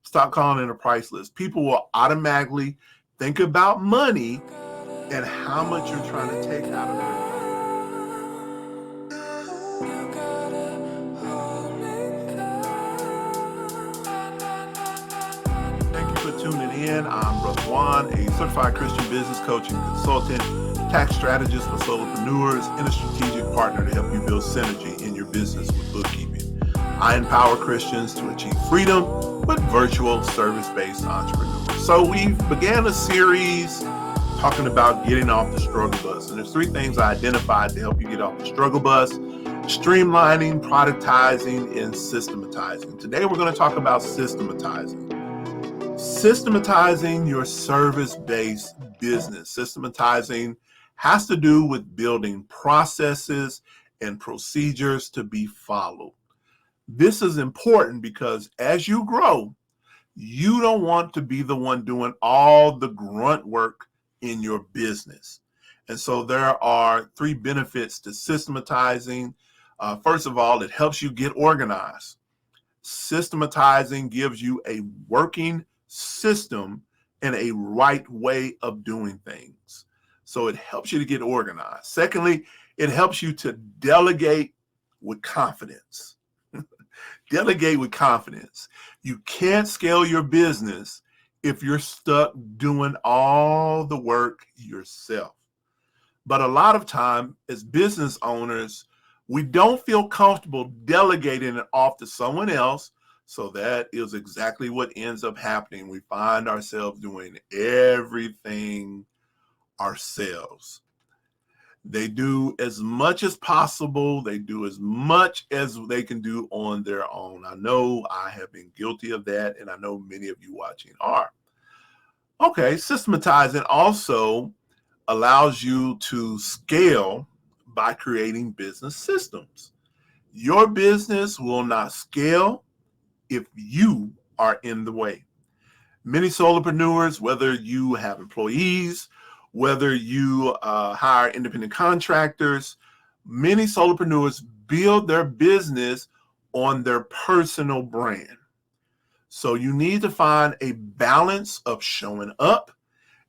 Stop calling it a price list. People will automatically think about money and how much you're trying to take out of their life. Thank you for tuning in. I'm Brother Juan, a certified Christian business coach and consultant, tax strategist for solopreneurs, and a strategic partner to help you build synergy in your business with bookkeeping. I empower Christians to achieve freedom with virtual service-based entrepreneurs. So we began a series talking about getting off the struggle bus. And there's 3 things I identified to help you get off the struggle bus: streamlining, productizing, and systematizing. Today, we're going to talk about systematizing. Systematizing your service-based business. Systematizing has to do with building processes and procedures to be followed. This is important because as you grow, you don't want to be the one doing all the grunt work in your business. And so there are 3 benefits to systematizing. First of all, it helps you get organized. Systematizing gives you a working system and a right way of doing things. So it helps you to get organized. Secondly, it helps you to delegate with confidence. Delegate with confidence. You can't scale your business if you're stuck doing all the work yourself. But a lot of time as business owners, we don't feel comfortable delegating it off to someone else. So that is exactly what ends up happening. We find ourselves doing everything ourselves. They do as much as possible. They do as much as they can do on their own. I know I have been guilty of that, and I know many of you watching are. Okay, systematizing also allows you to scale by creating business systems. Your business will not scale if you are in the way. Many solopreneurs, whether you have employees, whether you hire independent contractors, many solopreneurs build their business on their personal brand. So you need to find a balance of showing up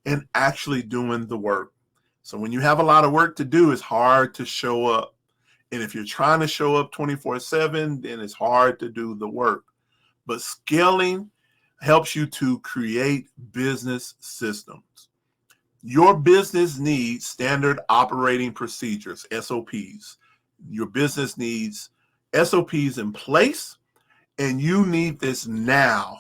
and actually doing the work. So when you have a lot of work to do, it's hard to show up. And if you're trying to show up 24/7, then it's hard to do the work. But scaling helps you to create business systems. Your business needs standard operating procedures, SOPs. Your business needs SOPs in place, and you need this now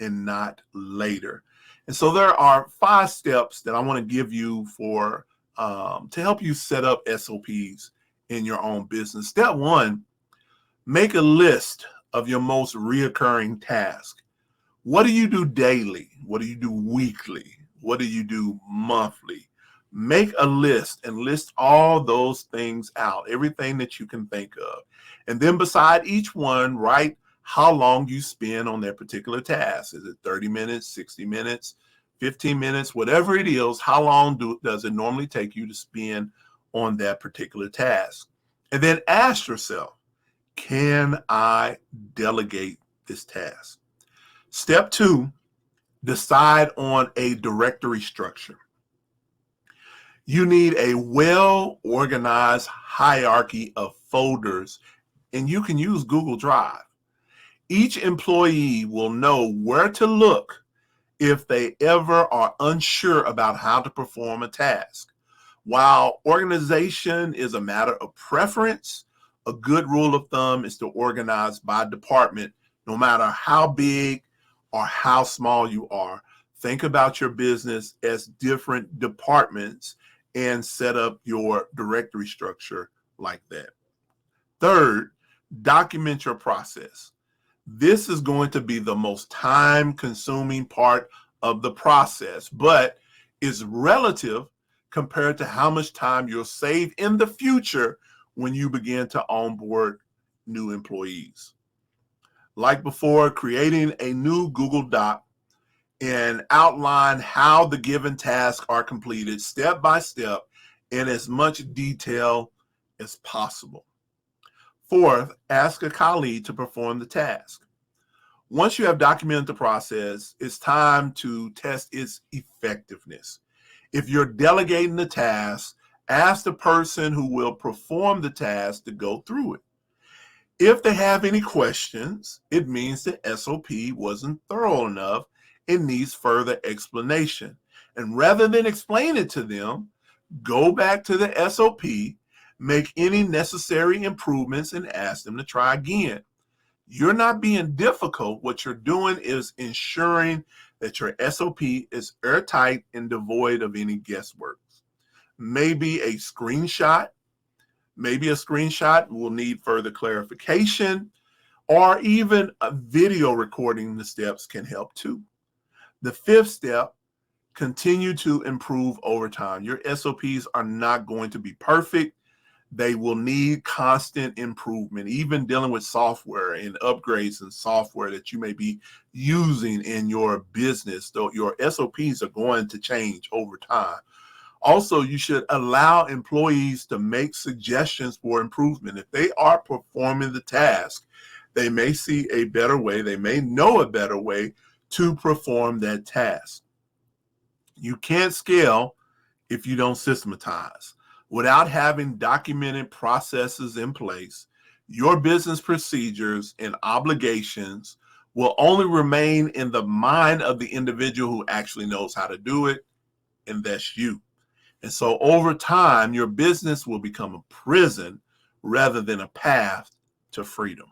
and not later. And so there are 5 steps that I want to give you for to help you set up SOPs in your own business. Step 1, make a list of your most reoccurring tasks. What do you do daily? What do you do weekly? What do you do monthly? Make a list and list all those things out, everything that you can think of. And then beside each one, write how long you spend on that particular task. Is it 30 minutes, 60 minutes, 15 minutes, whatever it is? How long does it normally take you to spend on that particular task? And then ask yourself, can I delegate this task? Step 2, decide on a directory structure. You need a well-organized hierarchy of folders, and you can use Google Drive. Each employee will know where to look if they ever are unsure about how to perform a task. While organization is a matter of preference, a good rule of thumb is to organize by department, no matter how big or how small you are. Think about your business as different departments and set up your directory structure like that. Third, document your process. This is going to be the most time-consuming part of the process, but is relative compared to how much time you'll save in the future when you begin to onboard new employees. Like before, creating a new Google Doc and outline how the given tasks are completed step by step in as much detail as possible. Fourth, ask a colleague to perform the task. Once you have documented the process, it's time to test its effectiveness. If you're delegating the task, ask the person who will perform the task to go through it. If they have any questions, it means the SOP wasn't thorough enough and needs further explanation. And rather than explain it to them, go back to the SOP, make any necessary improvements, and ask them to try again. You're not being difficult. What you're doing is ensuring that your SOP is airtight and devoid of any guesswork. Maybe a screenshot will need further clarification, or even a video recording the steps can help too. The fifth step, continue to improve over time. Your SOPs are not going to be perfect. They will need constant improvement, even dealing with software and upgrades in software that you may be using in your business. Though your SOPs are going to change over time. Also, you should allow employees to make suggestions for improvement. If they are performing the task, they may see a better way, they may know a better way to perform that task. You can't scale if you don't systematize. Without having documented processes in place, your business procedures and obligations will only remain in the mind of the individual who actually knows how to do it, and that's you. And so over time, your business will become a prison rather than a path to freedom.